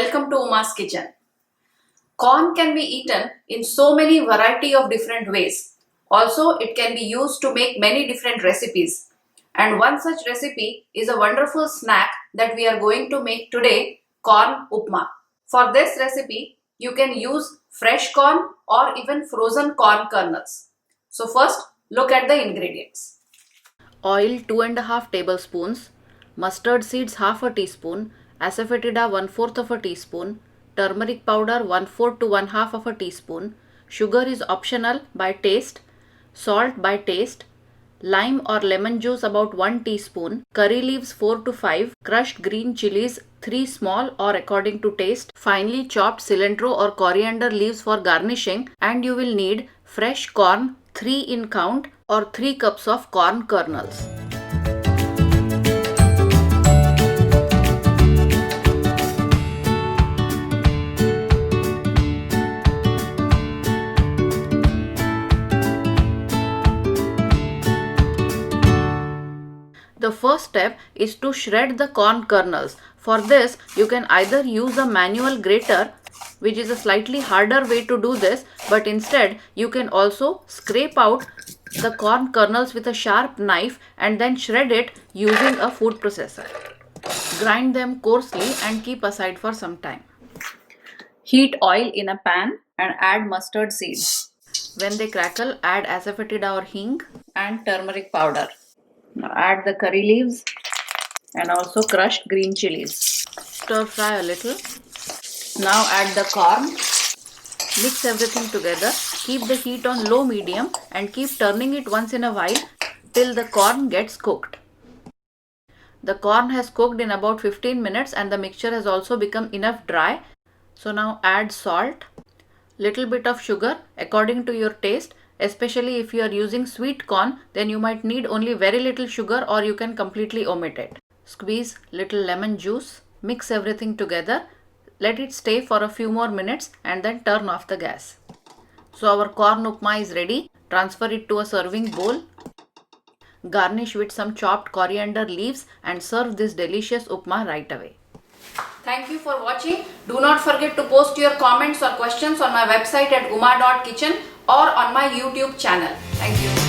welcome to Uma's kitchen. Corn can be eaten in so many variety of different ways. Also, it can be used to make many different recipes. And one such recipe is a wonderful snack that we are going to make today, corn upma. For this recipe, you can use fresh corn or even frozen corn kernels. So first, look at the ingredients. Oil 2.5 tablespoons, mustard seeds half a teaspoon, asafoetida 1/4 of a teaspoon, turmeric powder 1/4 to 1/2 of a teaspoon, sugar is optional by taste, salt by taste, lime or lemon juice about 1 teaspoon, curry leaves 4 to 5, crushed green chilies 3 small or according to taste, finely chopped cilantro or coriander leaves for garnishing, and you will need fresh corn 3 in count or 3 cups of corn kernels. The first step is to shred the corn kernels. For this, you can either use a manual grater, which is a slightly harder way to do this, but instead you can also scrape out the corn kernels with a sharp knife and then shred it using a food processor. Grind them coarsely and keep aside for some time. Heat oil in a pan and add mustard seeds. When they crackle, add asafoetida or hing and turmeric powder. Now add the curry leaves and also crushed green chilies. Stir fry a little. Now add the corn. Mix everything together. Keep the heat on low-medium and keep turning it once in a while till the corn gets cooked. The corn has cooked in about 15 minutes and the mixture has also become enough dry. So now add salt, little bit of sugar according to your taste. Especially if you are using sweet corn, then you might need only very little sugar or you can completely omit it. Squeeze little lemon juice, mix everything together, let it stay for a few more minutes and then turn off the gas. So our corn upma is ready. Transfer it to a serving bowl. Garnish with some chopped coriander leaves and serve this delicious upma right away. Thank you for watching. Do not forget to post your comments or questions on my website at uma.kitchen or on my YouTube channel. Thank you.